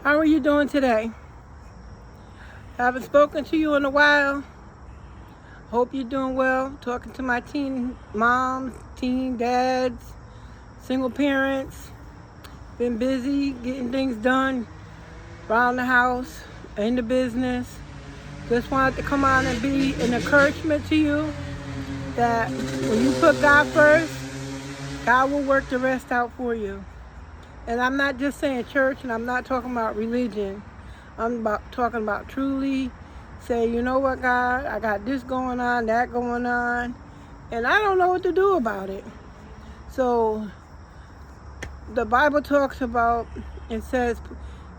How are you doing today? I haven't spoken to you in a while. Hope you're doing well. Talking to my teen moms, teen dads, single parents. Been busy getting things done around the house, in the business. Just wanted to come on and be an encouragement to you that when you put God first, God will work the rest out for you. And I'm not just saying church, and I'm not talking about religion. I'm talking about truly say, you know what, God, I got this going on, that going on, and I don't know what to do about it. So the Bible talks about and says,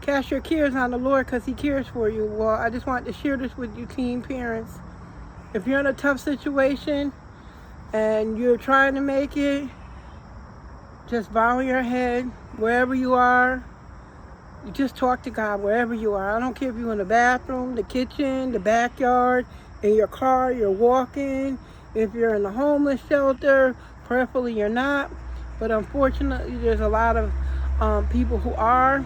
cast your cares on the Lord because he cares for you. Well, I just want to share this with you teen parents. If you're in a tough situation and you're trying to make it, just bow your head wherever you are. You just talk to God wherever you are. I don't care if you're in the bathroom, the kitchen, the backyard, in your car, you're walking. If you're in the homeless shelter, prayerfully you're not. But unfortunately, there's a lot of people who are.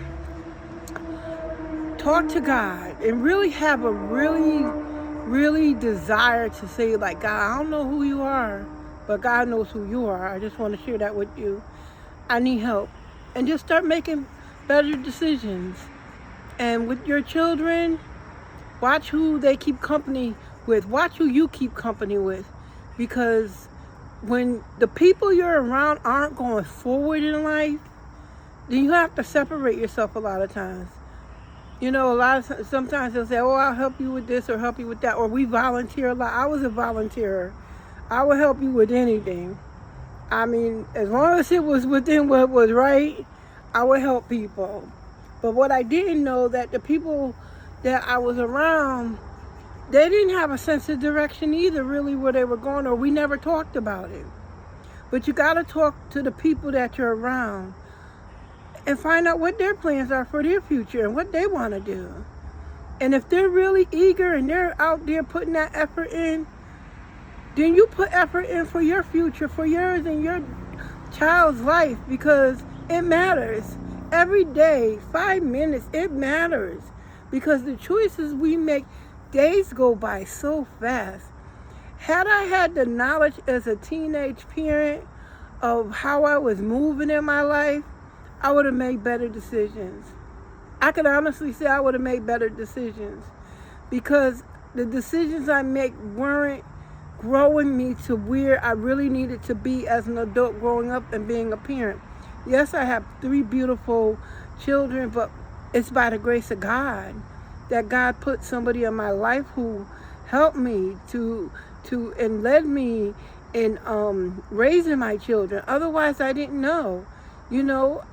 Talk to God and really have a really desire to say, like, God, I don't know who you are, but God knows who you are. I just want to share that with you. I need help. And just start making better decisions. And with your children, watch who they keep company with. Watch who you keep company with. Because when the people you're around aren't going forward in life, then you have to separate yourself a lot of times. You know, sometimes they'll say, oh, I'll help you with this or help you with that. Or we volunteer a lot. I was a volunteer. I would help you with anything. I mean, as long as it was within what was right, I would help people. But what I didn't know, that the people that I was around, they didn't have a sense of direction either, really, where they were going, or we never talked about it. But you got to talk to the people that you're around and find out what their plans are for their future and what they want to do. And if they're really eager and they're out there putting that effort in, then you put effort in for your future, for yours and your child's life, because it matters. Every day, 5 minutes, it matters. Because the choices we make, days go by so fast. Had I had the knowledge as a teenage parent of how I was moving in my life, I would have made better decisions. I could honestly say I would have made better decisions, because the decisions I make weren't growing me to where I really needed to be as an adult growing up and being a parent. Yes, I have 3 beautiful children, but it's by the grace of God that God put somebody in my life who helped me to and led me in raising my children. Otherwise, I didn't know. You know,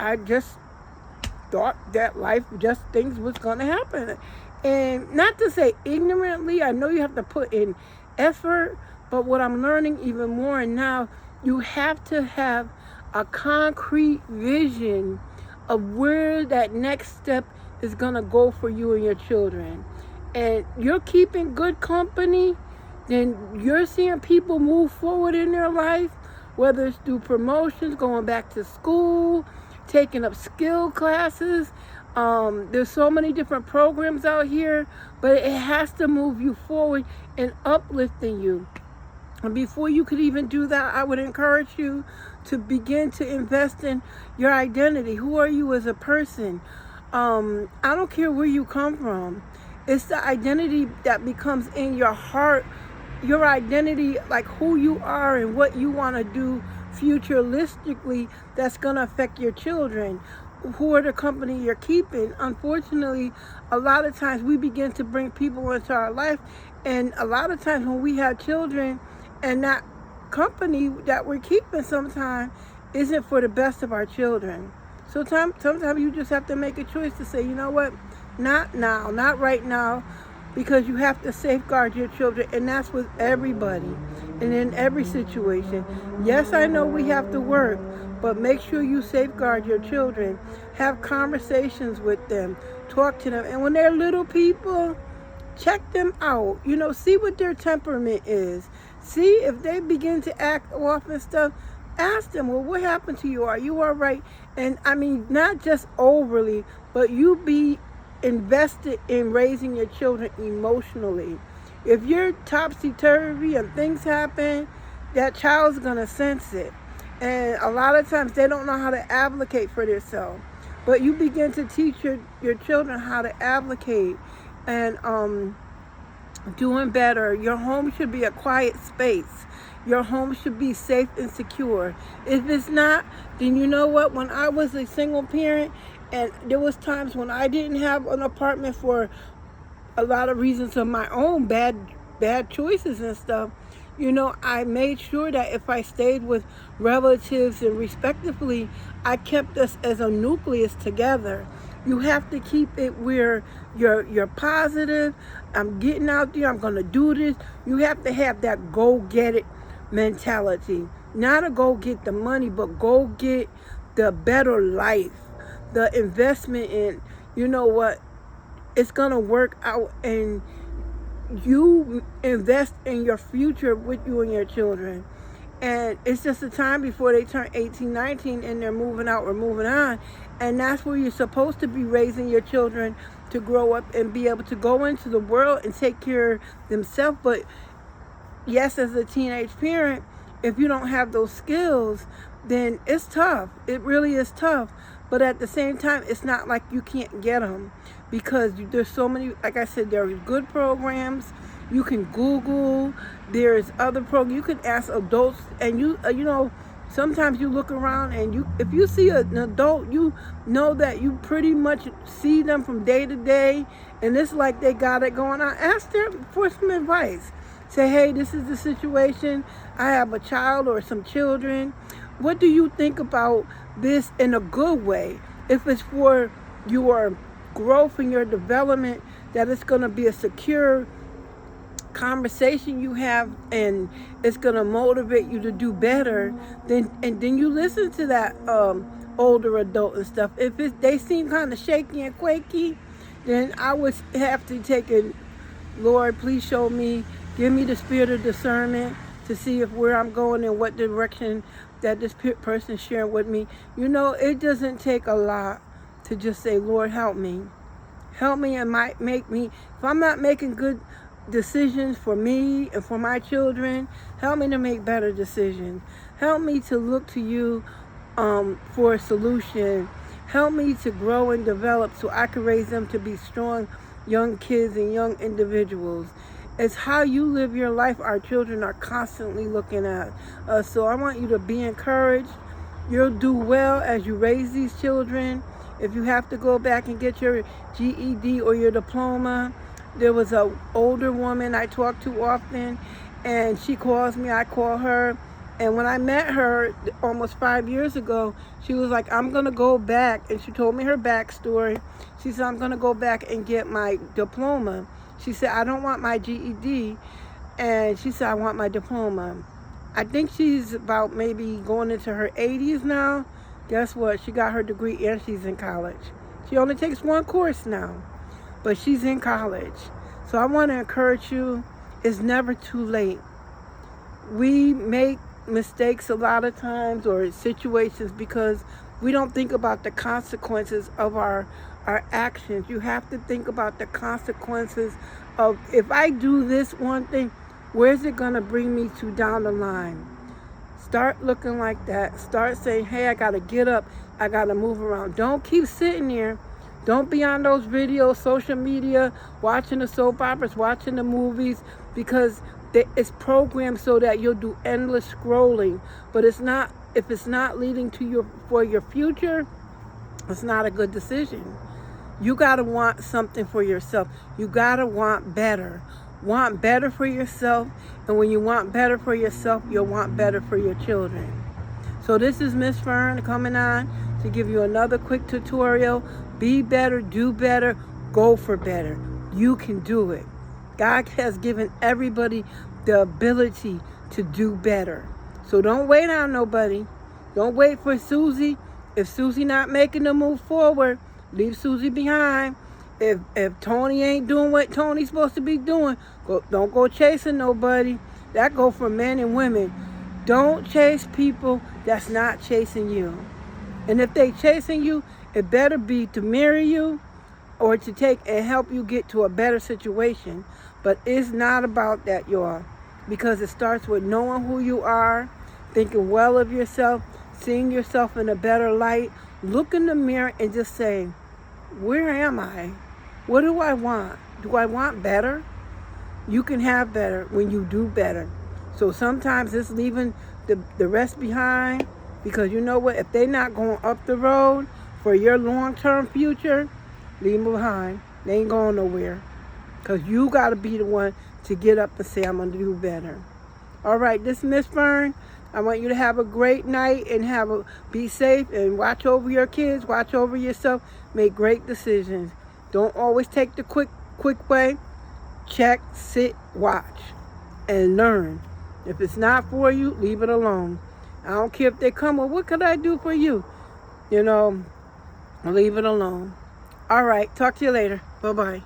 I just thought that life, just things was going to happen. And not to say ignorantly, I know you have to put in effort, but what I'm learning even more, and now you have to have a concrete vision of where that next step is going to go for you and your children. And you're keeping good company, then you're seeing people move forward in their life, whether it's through promotions, going back to school, taking up skill classes. There's so many different programs out here, but it has to move you forward and uplifting you. And before you could even do that, I would encourage you to begin to invest in your identity. Who are you as a person? I don't care where you come from. It's the identity that becomes in your heart, your identity, like who you are and what you want to do futuristically, that's going to affect your children. Who are the company you're keeping? Unfortunately, a lot of times we begin to bring people into our life, and a lot of times when we have children, and that company that we're keeping sometimes isn't for the best of our children. So sometimes you just have to make a choice to say, you know what, not now, not right now, because you have to safeguard your children, and that's with everybody and in every situation. Yes, I know we have to work, but make sure you safeguard your children. Have conversations with them, talk to them, and when they're little people, check them out. You know, see what their temperament is. See if they begin to act off and stuff, Ask them, well, what happened to you? Are you all right? And I mean, not just overly, but you be invested in raising your children emotionally. If you're topsy-turvy and things happen, that child's going to sense it. And a lot of times they don't know how to advocate for themselves. But you begin to teach your children how to advocate and doing better. Your home should be a quiet space. Your home should be safe and secure. If it's not, then you know what? When I was a single parent, and there was times when I didn't have an apartment for a lot of reasons of my own bad choices and stuff, you know, I made sure that if I stayed with relatives and respectively, I kept us as a nucleus together. You have to keep it where you're positive. I'm getting out there. I'm going to do this. You have to have that go get it mentality. Not a go get the money, but go get the better life. The investment in, you know what, it's going to work out, and you invest in your future with you and your children. And it's just a time before they turn 18, 19, and they're moving out or moving on. And that's where you're supposed to be raising your children to grow up and be able to go into the world and take care of themselves. But yes, as a teenage parent, if you don't have those skills, then it's tough. It really is tough. But at the same time, it's not like you can't get them, because there's so many, like I said, there are good programs. You can Google. There's other programs. You can ask adults, and you know, sometimes you look around and if you see an adult, you know that you pretty much see them from day to day, and it's like they got it going on. Ask them for some advice. Say, hey, this is the situation. I have a child or some children. What do you think about this in a good way? If it's for your growth and your development, that it's going to be a secure conversation you have, and it's going to motivate you to do better, then you listen to that older adult and stuff. If they seem kind of shaky and quaky, then I would have to take it, Lord, please show me, give me the spirit of discernment to see if where I'm going and what direction that this person is sharing with me. You know, it doesn't take a lot to just say, Lord, help me. Help me, and might make me, if I'm not making good decisions for me and for my children, help me to make better decisions. Help me to look to you for a solution. Help me to grow and develop so I can raise them to be strong young kids and young individuals. It's how you live your life. Our children are constantly looking at us. So I want you to be encouraged. You'll do well as you raise these children. If you have to go back and get your GED or your diploma, there was an older woman I talk to often, and she calls me, I call her. And when I met her almost 5 years ago, she was like, I'm going to go back. And she told me her backstory. She said, I'm going to go back and get my diploma. She said, I don't want my GED. And she said, I want my diploma. I think she's about maybe going into her 80s now. Guess what? She got her degree and she's in college. She only takes one course now, but she's in college. So I want to encourage you, it's never too late. We make mistakes a lot of times, or situations, because we don't think about the consequences of our actions. You have to think about the consequences of, if I do this one thing, where's it going to bring me to down the line? Start looking like that. Start saying, hey, I got to get up. I got to move around. Don't keep sitting there. Don't be on those videos, social media, watching the soap operas, watching the movies, because it's programmed so that you'll do endless scrolling. But it's not, if it's not leading to for your future, it's not a good decision. You got to want something for yourself. You got to want better. Want better for yourself. And when you want better for yourself, you'll want better for your children. So this is Miss Fern coming on to give you another quick tutorial. Be better, do better, go for better. You can do it. God has given everybody the ability to do better. So don't wait on nobody. Don't wait for Susie. If Susie not making the move forward, leave Susie behind. If Tony ain't doing what Tony's supposed to be doing, don't go chasing nobody. That go for men and women. Don't chase people that's not chasing you. And if they chasing you, it better be to marry you or to take and help you get to a better situation. But it's not about that, y'all. Because it starts with knowing who you are, thinking well of yourself, seeing yourself in a better light. Look in the mirror and just say, where am I? What do I want? Do I want better? You can have better when you do better. So sometimes it's leaving the rest behind, because you know what? If they're not going up the road for your long-term future, leave them behind. They ain't going nowhere. Because you got to be the one to get up and say, I'm going to do better. All right, this is Miss Fern. I want you to have a great night and be safe and watch over your kids, watch over yourself, make great decisions. Don't always take the quick way. Check, sit, watch, and learn. If it's not for you, leave it alone. I don't care if they come, well, what could I do for you? You know, leave it alone. All right, talk to you later. Bye-bye.